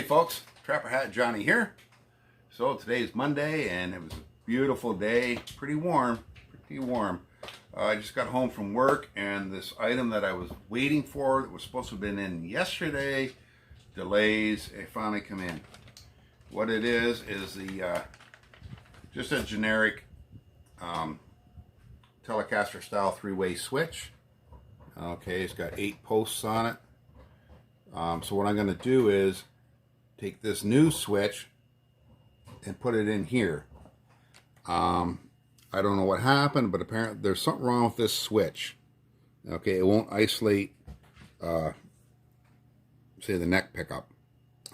folks, Trapper Hat Johnny here. So today is Monday and it was a beautiful day, pretty warm. I just got home from work and this item that I was waiting for that was supposed to have been in yesterday, delays, it finally come in. What it is the just a generic Telecaster style three-way switch. Okay, it's got 8 posts on it. So what I'm going to do is take this new switch and put it in here. I don't know what happened, but apparently there's something wrong with this switch. Okay, it won't isolate, say, the neck pickup.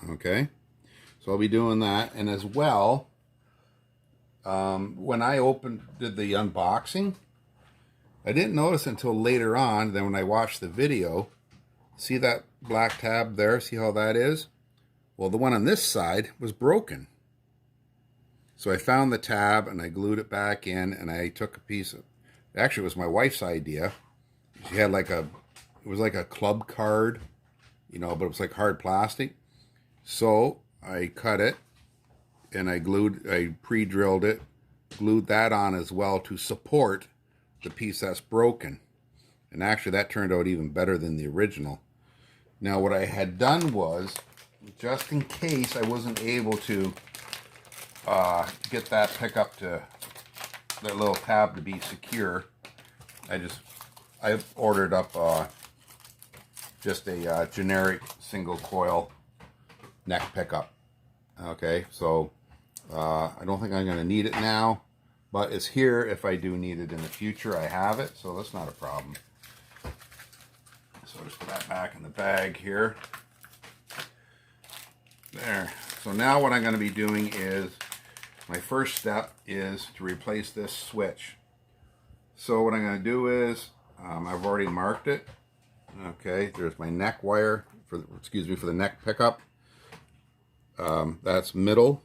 Okay, so I'll be doing that. And as well, when I did the unboxing, I didn't notice until later on. Then when I watched the video, see that black tab there? See how that is? Well, the one on this side was broken. So I found the tab and I glued it back in, and I took a piece of, actually it was my wife's idea. She had like it was like a club card, you know, but it was like hard plastic. So I cut it and I pre-drilled it, glued that on as well to support the piece that's broken. And actually that turned out even better than the original. Now what I had done was, just in case I wasn't able to get that pickup to that little tab to be secure, I ordered up just a generic single coil neck pickup. Okay, so I don't think I'm going to need it now, but it's here if I do need it in the future. I have it, so that's not a problem. So just put that back in the bag here. There. So now what I'm going to be doing is, my first step is to replace this switch. So what I'm going to do is, I've already marked it. Okay, there's my neck wire for the neck pickup. That's middle.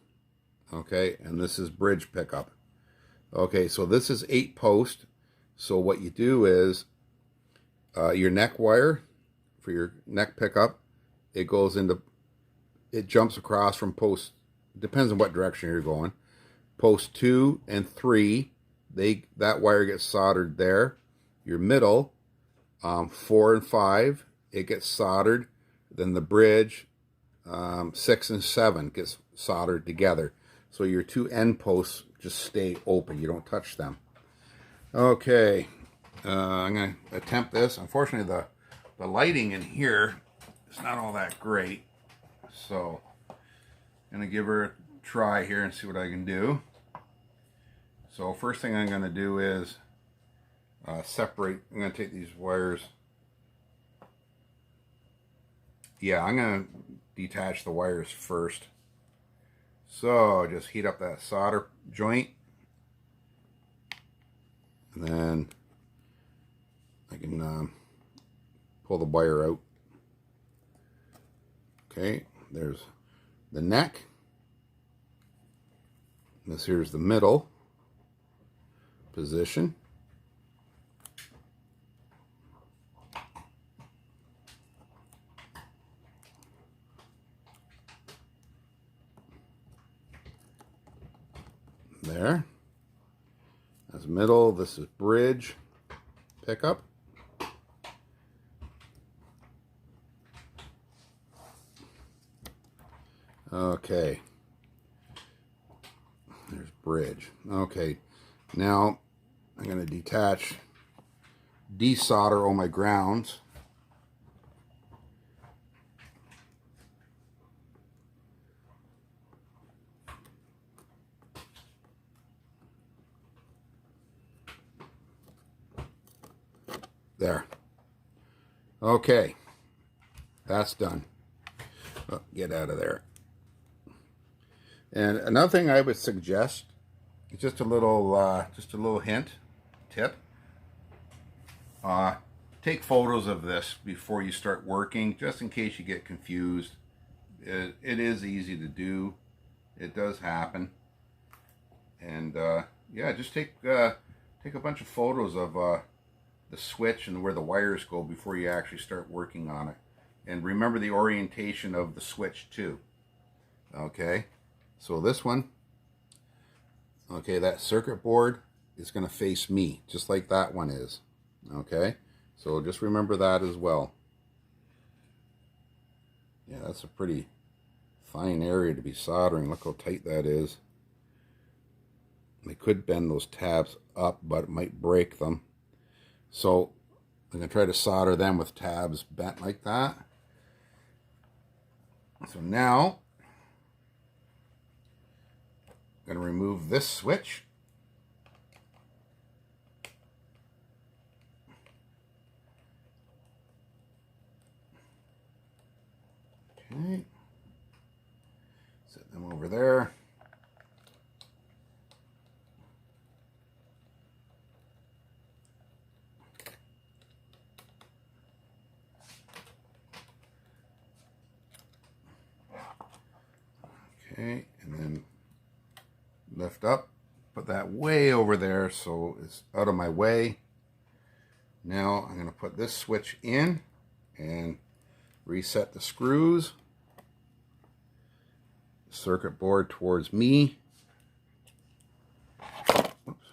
Okay, and this is bridge pickup. Okay, so this is 8 post. So what you do is, your neck wire for your neck pickup, it jumps across from post, depends on what direction you're going. Post 2 and 3, that wire gets soldered there. Your middle, 4 and 5, it gets soldered. Then the bridge, 6 and 7 gets soldered together. So your 2 end posts just stay open. You don't touch them. Okay, I'm going to attempt this. Unfortunately, the lighting in here is not all that great. So I'm going to give her a try here and see what I can do. So first thing I'm going to do is separate. I'm going to take these wires. Yeah, I'm going to detach the wires first. So just heat up that solder joint. And then I can pull the wire out. Okay, there's the neck. This here's the middle position. There. That's middle. This is bridge pickup. Okay. There's bridge. Okay. Now I'm going to desolder all my grounds. There. Okay. That's done. Oh, get out of there. And another thing I would suggest, just a little tip. Take photos of this before you start working, just in case you get confused. It is easy to do. It does happen. And yeah, just take a bunch of photos of the switch and where the wires go before you actually start working on it. And remember the orientation of the switch too. Okay, so this one, okay, that circuit board is going to face me, just like that one is. Okay, so just remember that as well. Yeah, that's a pretty fine area to be soldering. Look how tight that is. They could bend those tabs up, but it might break them. So I'm going to try to solder them with tabs bent like that. So now I'm going to remove this switch. Okay. Set them over there. Okay, and then lift up, put that way over there so it's out of my way. Now I'm going to put this switch in and reset the screws. Circuit board towards me. Oops.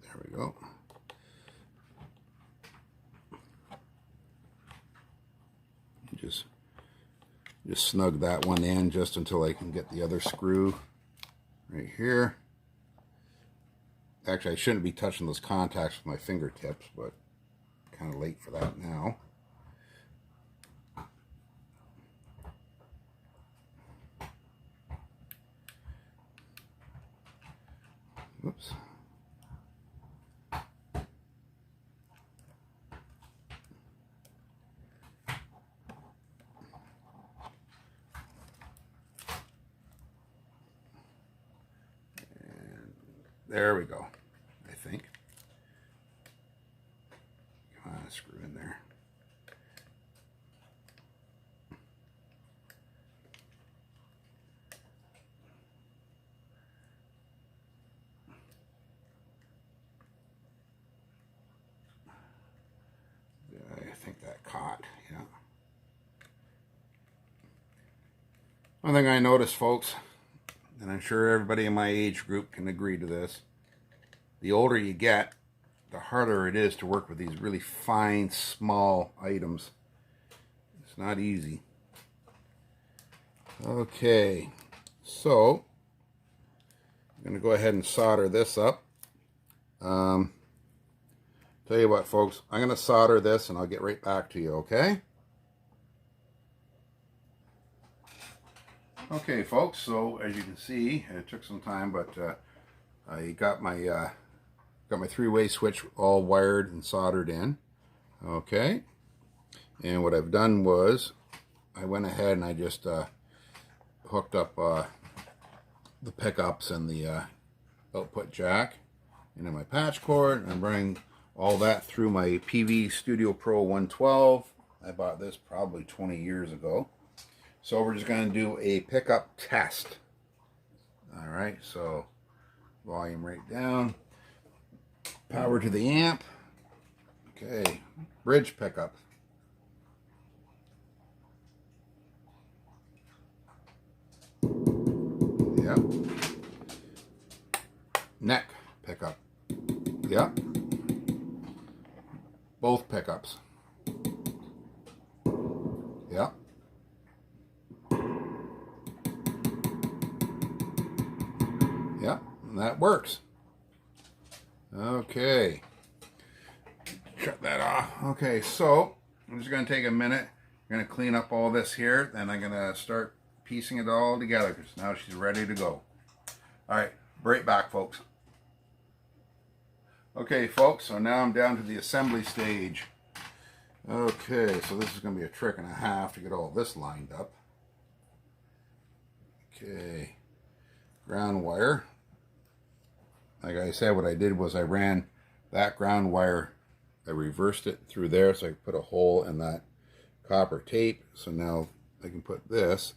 There we go. Just snug that one in just until I can get the other screw right here. Actually, I shouldn't be touching those contacts with my fingertips, but kind of late for that now. Oops. There we go, I think. Come on, screw in there. I think that caught, yeah. One thing I noticed, folks, and I'm sure everybody in my age group can agree to this, the older you get, the harder it is to work with these really fine, small items. It's not easy. Okay, so I'm going to go ahead and solder this up. Tell you what, folks, I'm going to solder this and I'll get right back to you, okay? Okay, folks, so as you can see, it took some time, but I got my three-way switch all wired and soldered in. Okay, and what I've done was I went ahead and I just hooked up the pickups and the output jack into my patch cord, and I'm running all that through my PV Studio Pro 112. I bought this probably 20 years ago. So we're just going to do a pickup test. All right, so volume right down, power to the amp. Okay, bridge pickup. Yep. Neck pickup. Yep. Both pickups. Yep. Yep, and that works. Okay. Shut that off. Okay, so I'm just going to take a minute. I'm going to clean up all this here, then I'm going to start piecing it all together because now she's ready to go. All right, right back, folks. Okay, folks, so now I'm down to the assembly stage. Okay, so this is going to be a trick and a half to get all this lined up. Okay, ground wire. Like I said, what I did was I ran that ground wire, I reversed it through there so I could put a hole in that copper tape. So now I can put this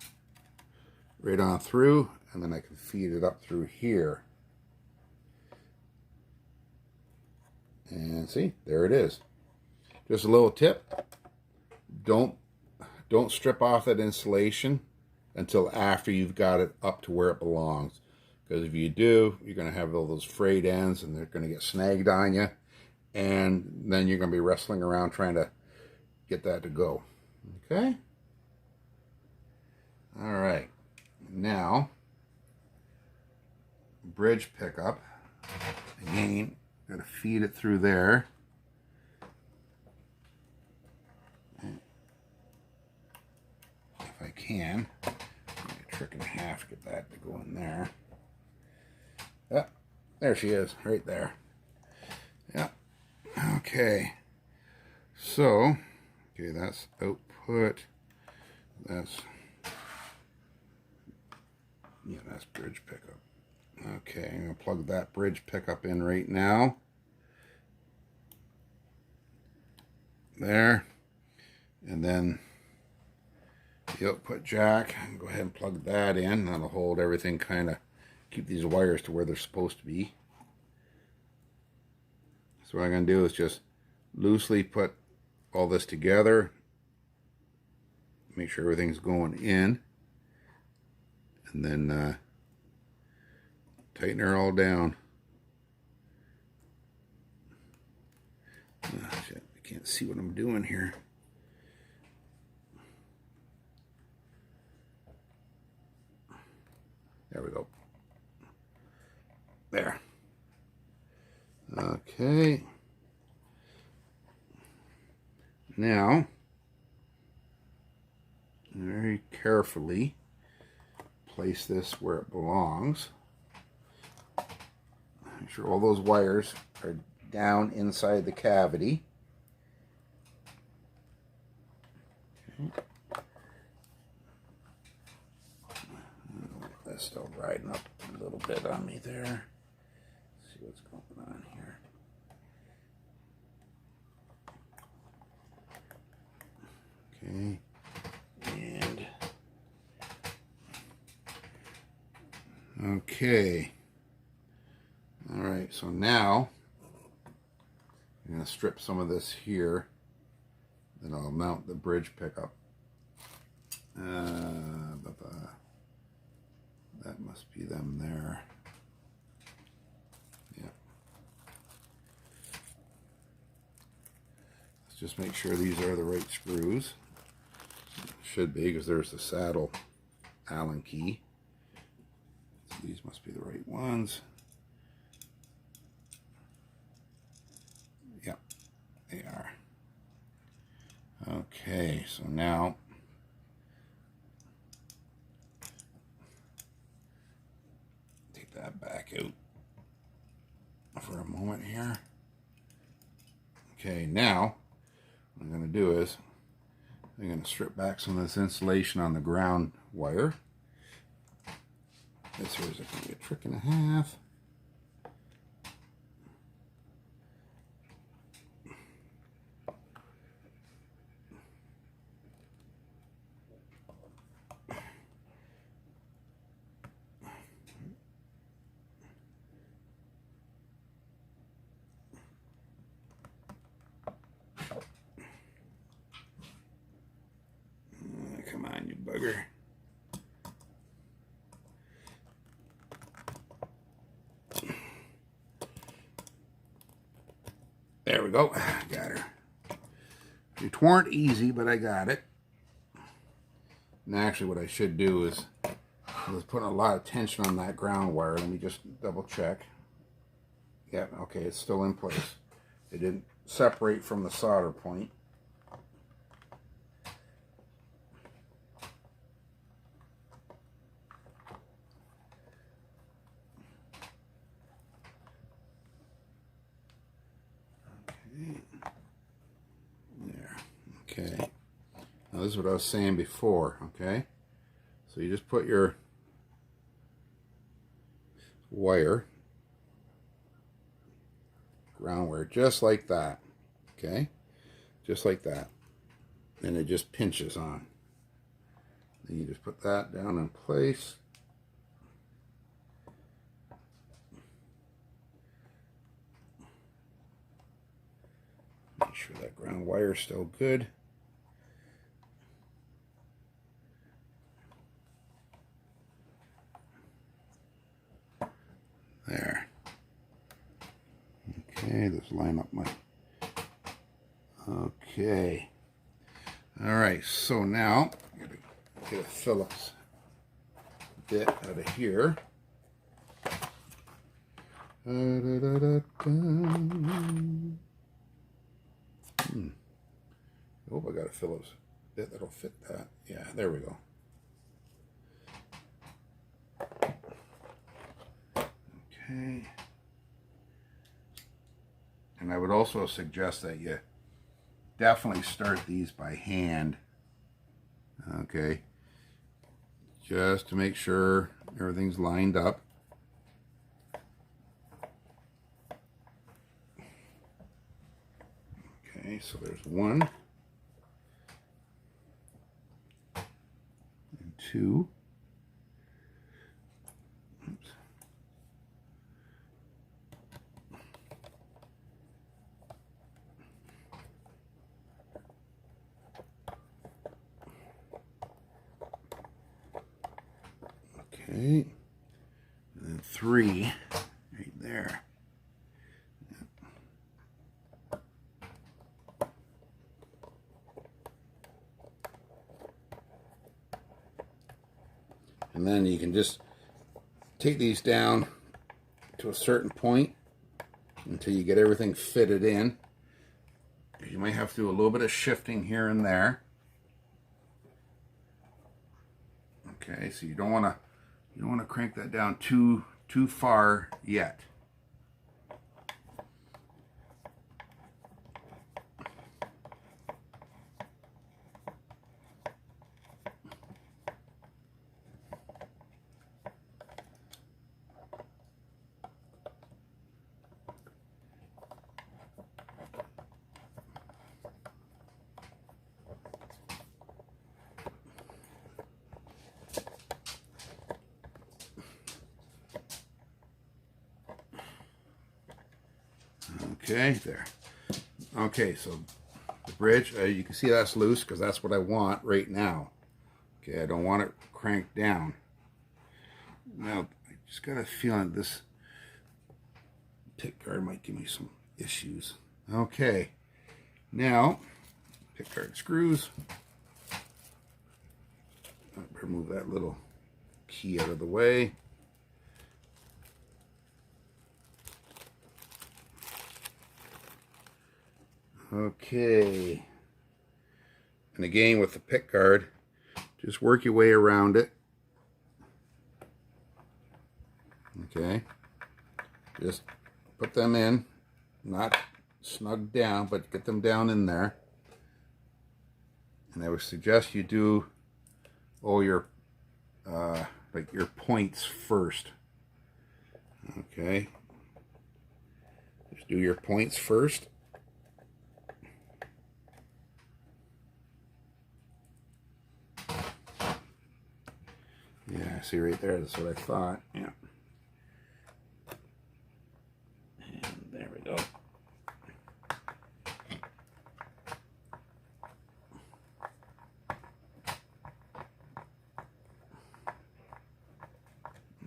right on through and then I can feed it up through here. And see, there it is. Just a little tip. Don't strip off that insulation until after you've got it up to where it belongs. Because if you do, you're going to have all those frayed ends and they're going to get snagged on you. And then you're going to be wrestling around trying to get that to go. Okay? All right. Now, bridge pickup. Again, got to feed it through there. If I can, a trick and a half, get that to go in there. Yeah, there she is, right there. Yeah. Okay. So, okay, that's output. That's bridge pickup. Okay, I'm gonna plug that bridge pickup in right now. There. And then the output jack, go ahead and plug that in. That'll hold everything, kind of keep these wires to where they're supposed to be. So what I'm going to do is just loosely put all this together, make sure everything's going in, and then tighten her all down. Oh, shit, I can't see what I'm doing here. There we go. There. Okay. Now, very carefully place this where it belongs. Make sure all those wires are down inside the cavity. Okay. That's still riding up a little bit on me there. Let's see what's going on here. Okay, and okay. All right, so now I'm going to strip some of this here, then I'll mount the bridge pickup. That must be them there. Yeah. Let's just make sure these are the right screws. Should be, because there's the saddle Allen key. So these must be the right ones. Yep, they are. Okay, so now take that back out for a moment here. Okay, now what I'm going to do is I'm going to strip back some of this insulation on the ground wire. This here is going to be a trick and a half. Come on, you bugger. There we go. Got her. It weren't easy, but I got it. And actually what I should do is, I was putting a lot of tension on that ground wire. Let me just double check. Yeah, okay, it's still in place. It didn't separate from the solder point. There. Okay. Now this is what I was saying before, okay? So you just put your wire, ground wire, just like that, okay? Just like that. And it just pinches on. Then you just put that down in place. Ground wire still good. There. Okay, let's line up my... Okay. All right, so now I'm going to get a Phillips bit out of here. Oh, I got a Phillips bit that'll fit that. Yeah, there we go. Okay. And I would also suggest that you definitely start these by hand. Okay. Just to make sure everything's lined up. Okay, so there's 1 and 2. Oops. Okay, and then 3 right there. And then you can just take these down to a certain point until you get everything fitted in. You might have to do a little bit of shifting here and there. Okay, so you don't want to crank that down too far yet. Okay, there. Okay, so the bridge, you can see that's loose because that's what I want right now. Okay, I don't want it cranked down. Now, I just got a feeling this pick guard might give me some issues. Okay, now, pick guard screws. I'll remove that little key out of the way. Okay, and again with the pick guard, just work your way around it. Okay, just put them in, not snug down, but get them down in there. And I would suggest you do all your like your points first. Okay, just do your points first. Yeah, see right there, that's what I thought. Yeah. And there we go.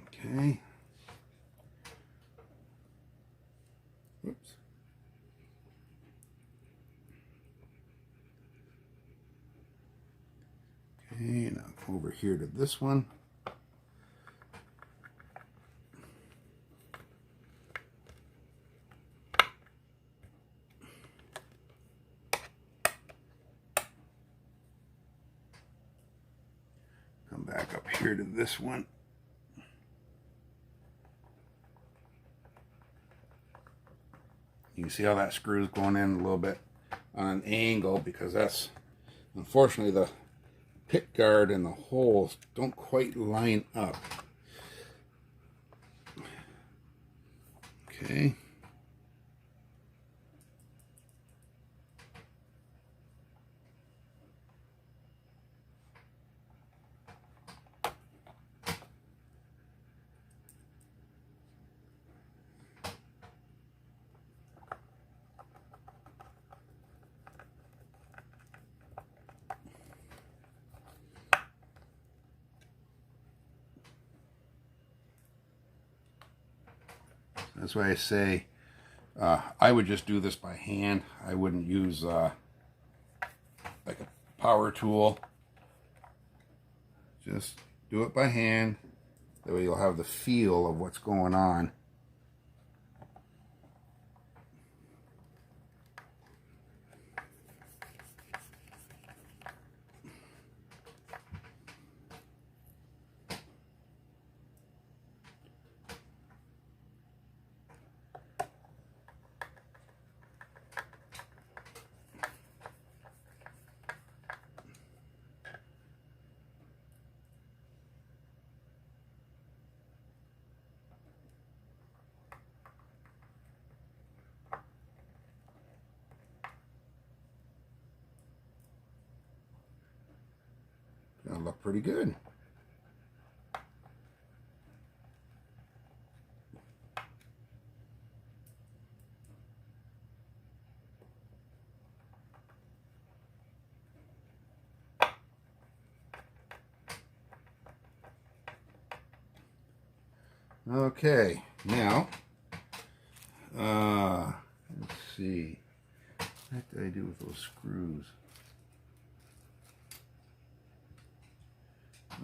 Okay. Oops. Okay, now come over here to this one. Come back up here to this one. You can see how that screw is going in a little bit on an angle because that's, unfortunately, the pick guard and the holes don't quite line up. Okay. That's why I say I would just do this by hand. I wouldn't use like a power tool. Just do it by hand. That way you'll have the feel of what's going on. Gonna look pretty good. Okay, now, let's see. What did I do with those screws?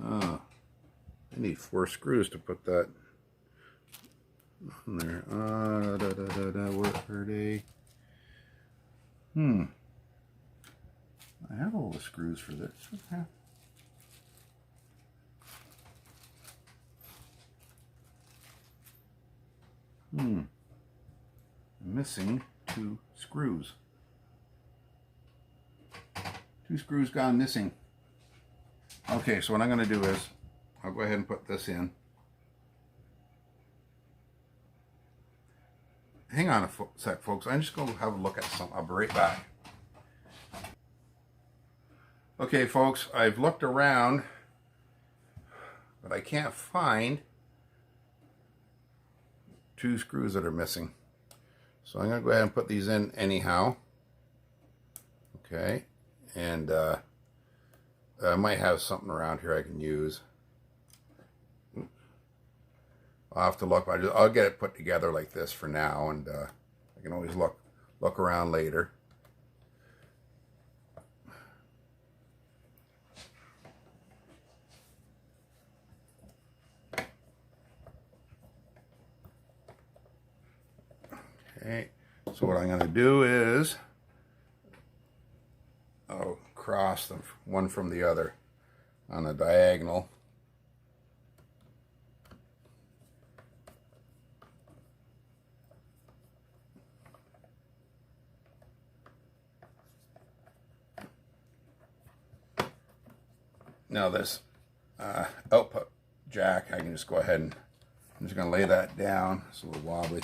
I need 4 screws to put that on there. Where are they? I have all the screws for this. Okay. I'm missing 2 screws. 2 screws gone missing. Okay, so what I'm going to do is, I'll go ahead and put this in. Hang on a sec, folks. I'm just going to have a look at something. I'll be right back. Okay, folks, I've looked around, but I can't find 2 screws that are missing. So I'm going to go ahead and put these in anyhow. Okay, and I might have something around here I can use. I'll have to look. I'll get it put together like this for now, and I can always look around later. Okay, so what I'm going to do is I'll cross them one from the other on a diagonal. Now this output jack, I can just go ahead and I'm just going to lay that down. It's a little wobbly.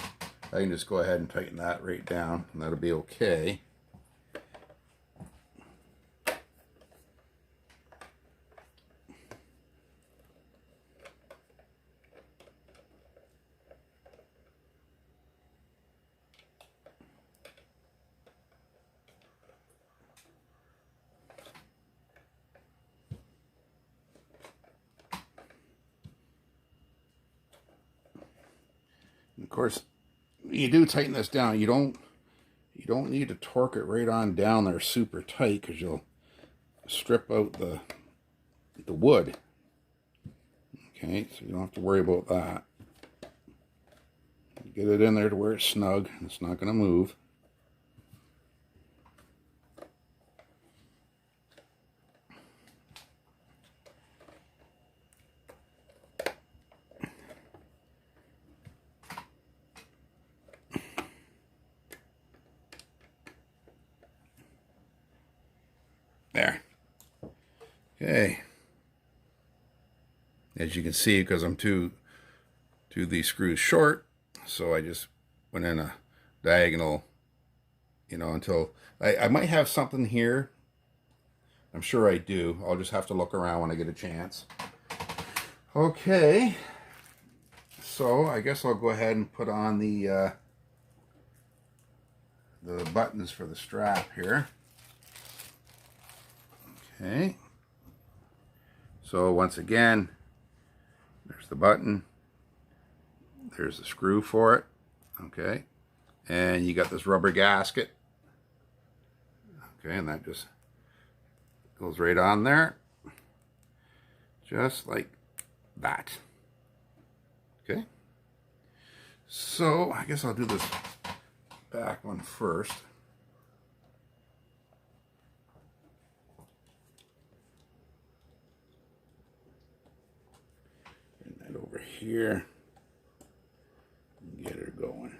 I can just go ahead and tighten that right down, and that'll be okay. Of course, you do tighten this down. You don't need to torque it right on down there super tight, because you'll strip out the wood. Okay, so you don't have to worry about that. Get it in there to where it's snug. It's not going to move. There. Okay. As you can see, because I'm two these screws short, so I just went in a diagonal, until I might have something here. I'm sure I do. I'll just have to look around when I get a chance. Okay. So I guess I'll go ahead and put on the buttons for the strap here. Okay, so once again, there's the button, there's the screw for it, Okay, and you got this rubber gasket. Okay, and that just goes right on there, just like that. Okay, so I guess I'll do this back one first. Bring that over here and get her going.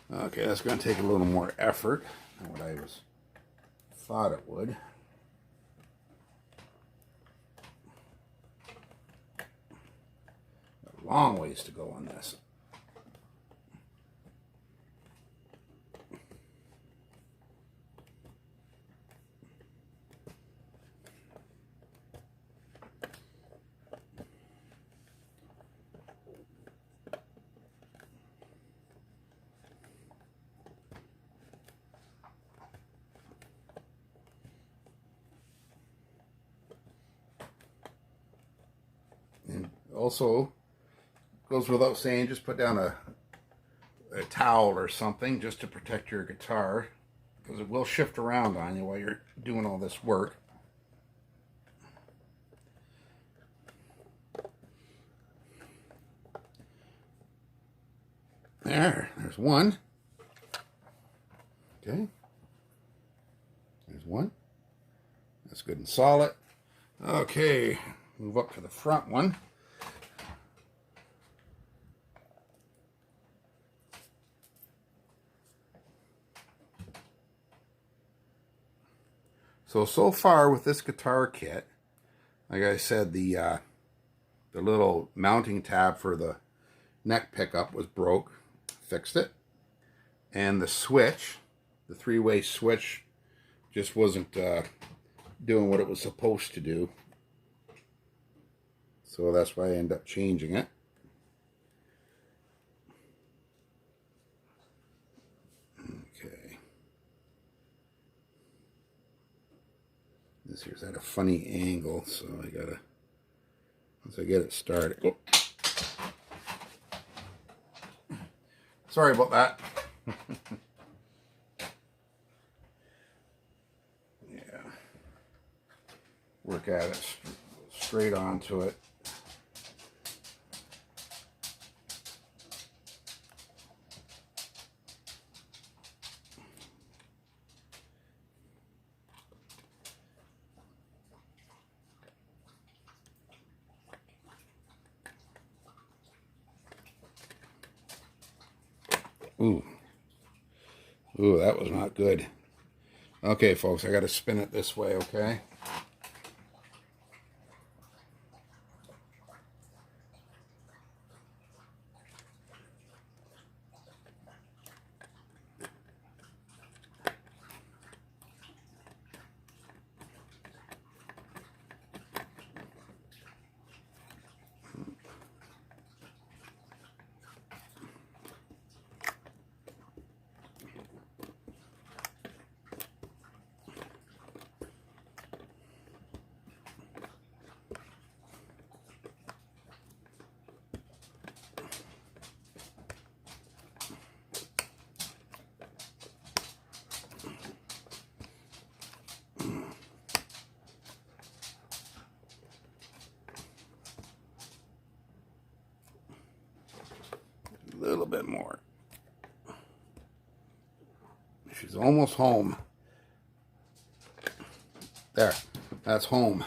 Okay, that's going to take a little more effort than what I thought it would. A long ways to go on this. And also, goes without saying, just put down a towel or something just to protect your guitar, because it will shift around on you while you're doing all this work. There's one. Okay. There's one. That's good and solid. Okay, move up to the front one. So far with this guitar kit, like I said, the little mounting tab for the neck pickup was broke. Fixed it. And the switch, the three-way switch, just wasn't doing what it was supposed to do. So that's why I ended up changing it. Okay. This here's at a funny angle, so I gotta, once I get it started. Oh. Sorry about that. Yeah. Work at it, straight onto it. Ooh. Ooh, that was not good. Okay, folks, I got to spin it this way, okay? A little bit more. She's almost home. There, that's home.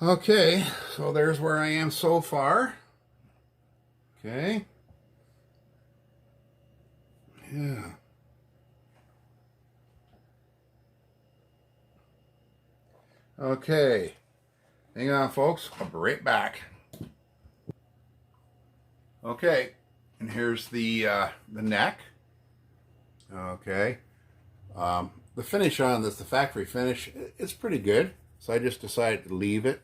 Okay, so there's where I am so far. Okay. Yeah. Okay. Hang on, folks. I'll be right back. Okay, and here's the neck. Okay. The finish on this, the factory finish, it's pretty good. So I just decided to leave it.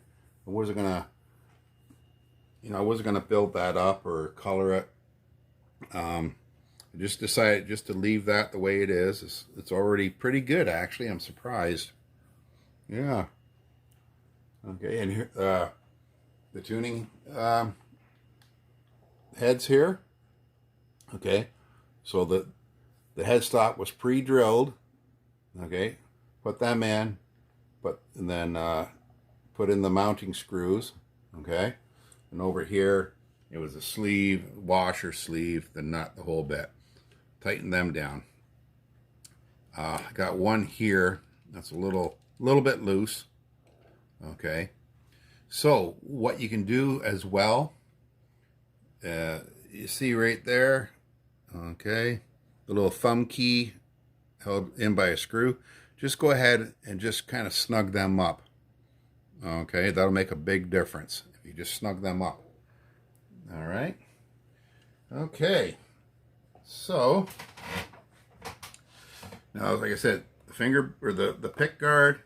I wasn't gonna, I wasn't gonna build that up or color it. I just decided just to leave that the way it is. It's already pretty good, actually. I'm surprised. Yeah. Okay, and here the tuning heads here. Okay, so the headstock was pre-drilled. Okay, put them in, and then put in the mounting screws. Okay, and over here it was a sleeve, washer sleeve, the nut, the whole bit. Tighten them down. I got one here that's a little bit loose. Okay, so what you can do as well, you see right there, okay, the little thumb key held in by a screw. Just go ahead and just kind of snug them up. Okay, that'll make a big difference if you just snug them up. All right. Okay. So now, like I said, the finger or the pick guard,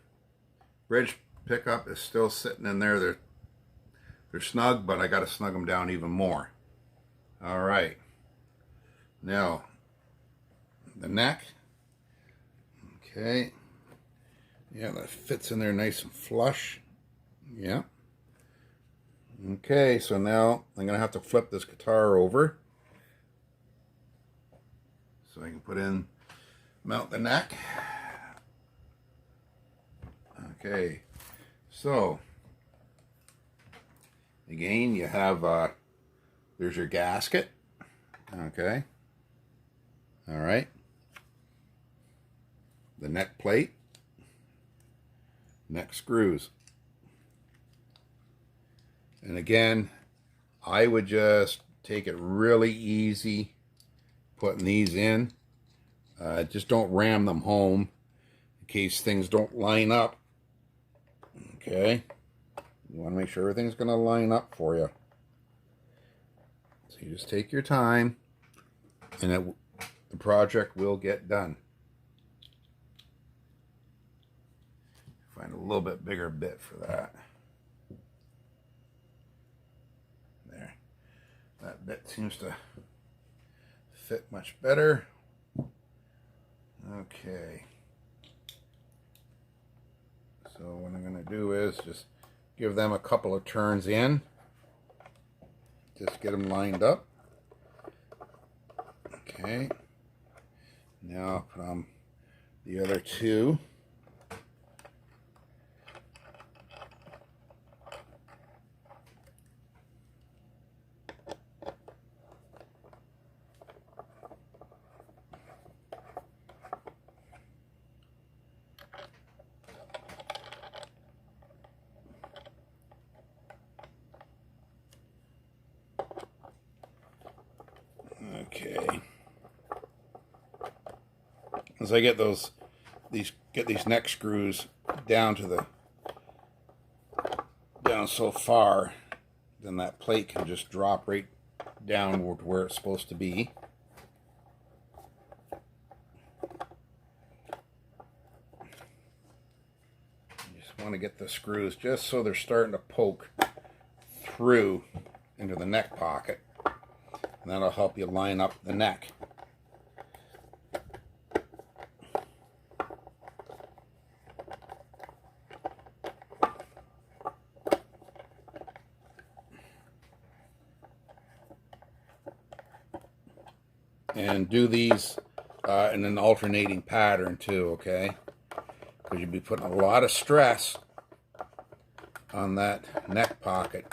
bridge pickup is still sitting in there. They're snug, but I got to snug them down even more. All right. Now the neck. Okay. Yeah, that fits in there nice and flush. Yeah. Okay, so now I'm going to have to flip this guitar over so I can mount the neck. Okay, so again, you have, there's your gasket. Okay. All right. The neck plate, neck screws. And again, I would just take it really easy putting these in. Just don't ram them home in case things don't line up. Okay, you want to make sure everything's going to line up for you. So you just take your time, and the project will get done. Find a little bit bigger bit for that. There, that bit seems to fit much better. Okay. So what I'm going to do is just give them a couple of turns in. Just get them lined up. Okay. Now I'll put on the other two. Okay. As I get these neck screws down so far, then that plate can just drop right down to where it's supposed to be. You just want to get the screws just so they're starting to poke through into the neck pocket. And that'll help you line up the neck. And do these in an alternating pattern too, okay? Because you'll be putting a lot of stress on that neck pocket.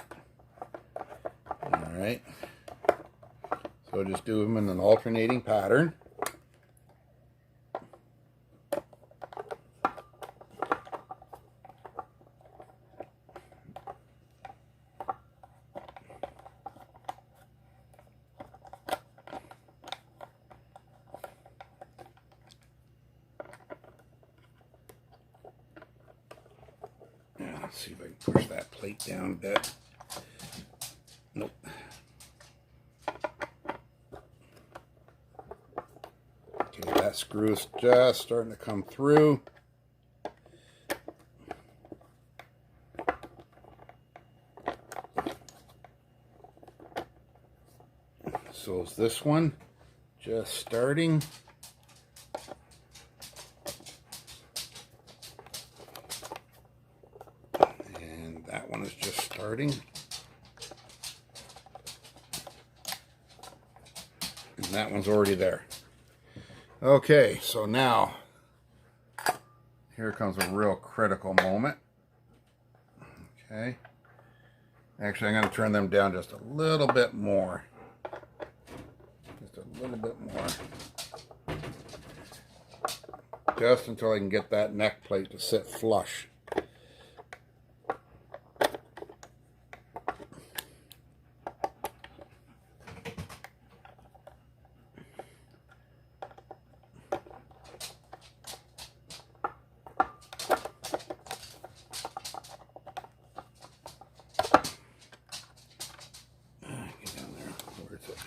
All right. So just do them in an alternating pattern. Yeah, let's see if I can push that plate down a bit. Nope. Okay, that screw is just starting to come through. goes this one, just starting. And that one is just starting. And that one's already there. Okay, so now, here comes a real critical moment. Okay. Actually, I'm going to turn them down just a little bit more. Just a little bit more. Just until I can get that neck plate to sit flush.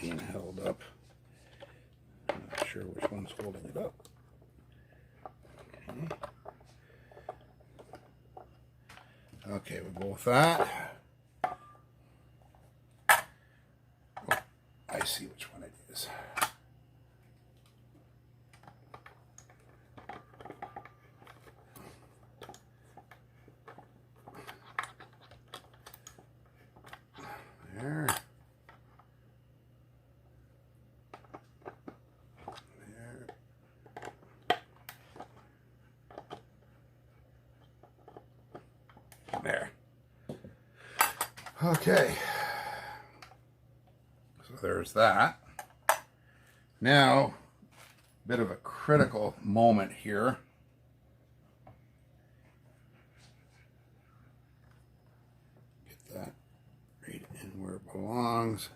Being held up. I'm not sure which one's holding it up. Okay, we'll go with that. Oh, I see which one it is. There. There. Okay. So there's that. Now, a bit of a critical moment here. Get that right in where it belongs.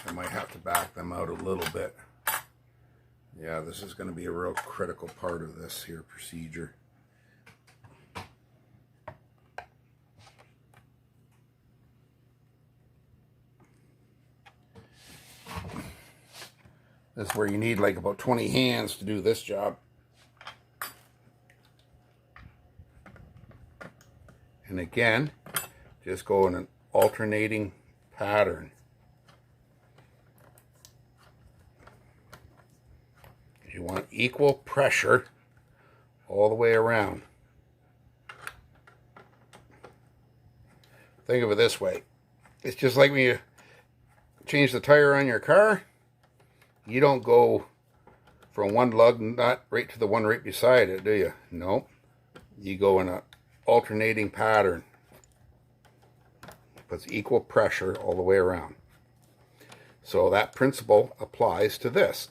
I might have to back them out a little bit. Yeah, this is going to be a real critical part of this here procedure. This is where you need like about 20 hands to do this job. And again, just go in an alternating pattern. You want equal pressure all the way around. Think of it this way. It's just like when you change the tire on your car. You don't go from one lug nut right to the one right beside it, do you? No. You go in an alternating pattern. Puts equal pressure all the way around. So that principle applies to this.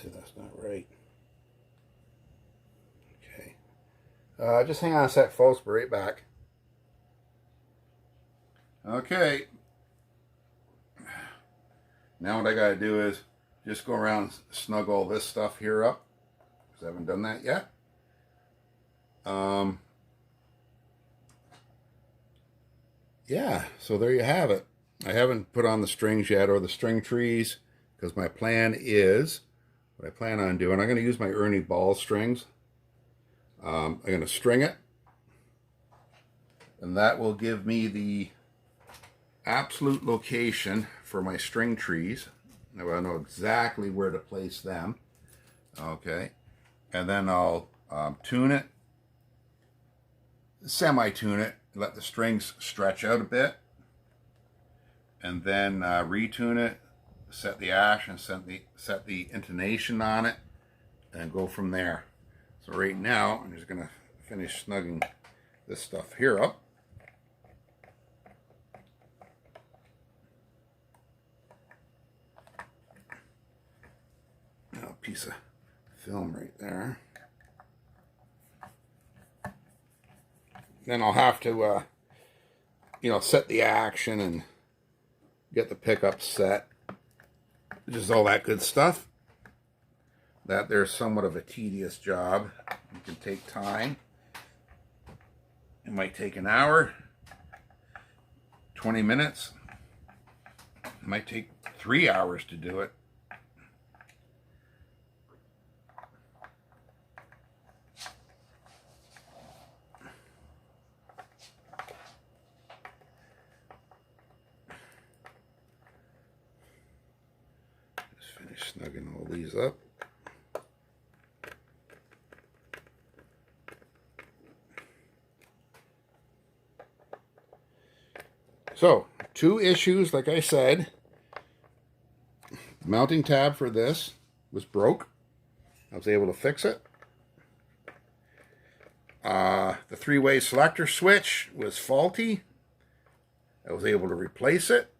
See, that's not right. Okay. Just hang on a sec, folks. We're right back. Okay. Now what I got to do is just go around and snug all this stuff here up, because I haven't done that yet. Yeah, so there you have it. I haven't put on the strings yet, or the string trees, because my plan is, what I plan on doing, I'm going to use my Ernie ball strings. I'm going to string it, and that will give me the absolute location for my string trees. Now I know exactly where to place them. Okay, and then I'll tune it, semi-tune it, let the strings stretch out a bit, and then retune it set the action, set the intonation on it, and go from there. So right now, I'm just going to finish snugging this stuff here up. A piece of film right there. Then I'll have to, set the action and get the pickup set. Just all that good stuff. That there's somewhat of a tedious job. It can take time. It might take an hour, 20 minutes. It might take 3 hours to do it. Just finish snugging all these up. So, 2 issues, like I said. The mounting tab for this was broke. I was able to fix it. The 3-way selector switch was faulty. I was able to replace it.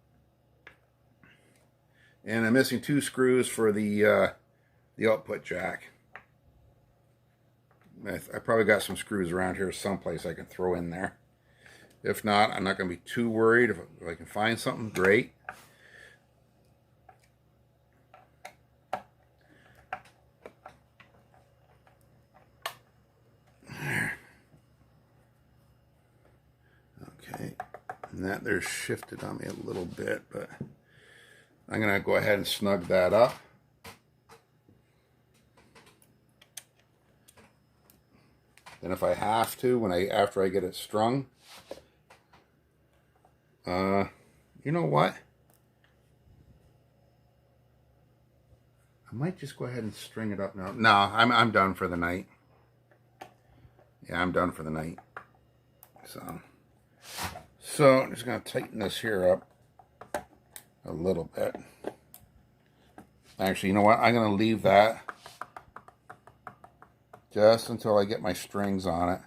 And I'm missing 2 screws for the output jack. I probably got some screws around here someplace I can throw in there. If not, I'm not going to be too worried. If I can find something, great. Okay, and that there's shifted on me a little bit, but I'm going to go ahead and snug that up. Then if I have to, after I get it strung, you know what? I might just go ahead and string it up now. No, I'm done for the night. Yeah, I'm done for the night. So I'm just going to tighten this here up a little bit. Actually, you know what? I'm going to leave that just until I get my strings on it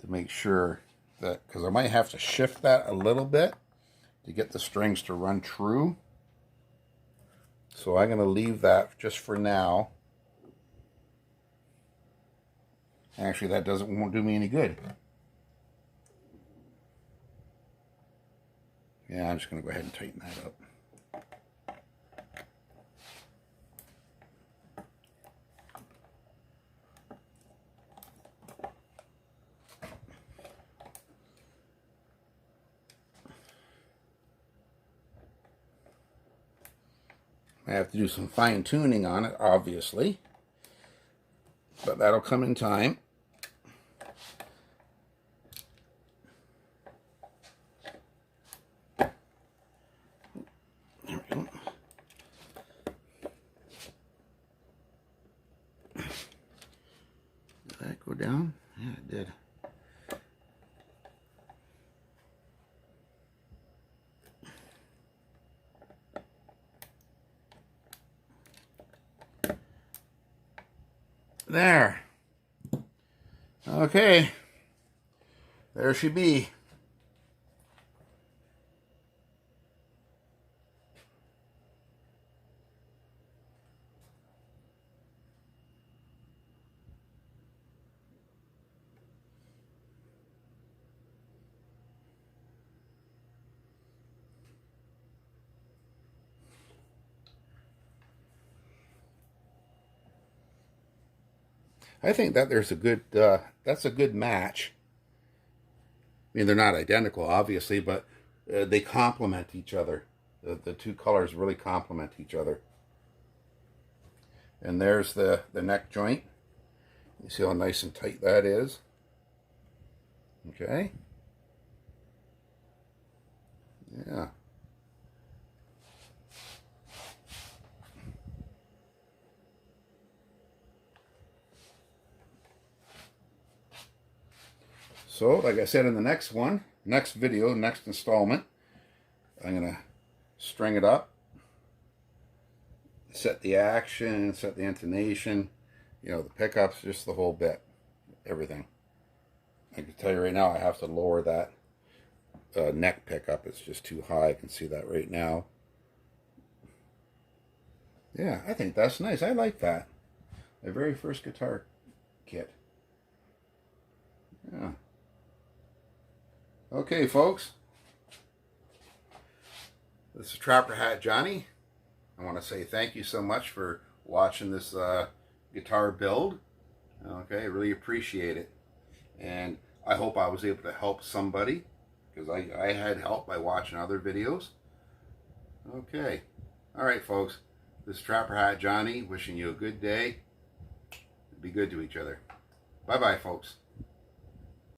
to make sure that, because I might have to shift that a little bit to get the strings to run true. So I'm going to leave that just for now. Actually, that won't do me any good. Yeah, I'm just going to go ahead and tighten that up. I have to do some fine tuning on it, obviously, but that'll come in time. There we go. Did that go down? Yeah, it did. There. Okay. There she be. I think that there's a good, that's a good match. I mean, they're not identical, obviously, but they complement each other. The 2 colors really complement each other. And there's the neck joint. You see how nice and tight that is. Okay. Yeah. So, like I said in the next video, next installment, I'm going to string it up set the action, set the intonation, you know, the pickups, just the whole bit, everything. I can tell you right now, I have to lower that neck pickup. It's just too high. I can see that right now. Yeah, I think that's nice. I like that. My very first guitar kit. Yeah. Okay, folks. This is Trapper Hat Johnny. I want to say thank you so much for watching this guitar build. Okay, I really appreciate it. And I hope I was able to help somebody, because I had help by watching other videos. Okay. All right, folks. This is Trapper Hat Johnny wishing you a good day. Be good to each other. Bye-bye, folks.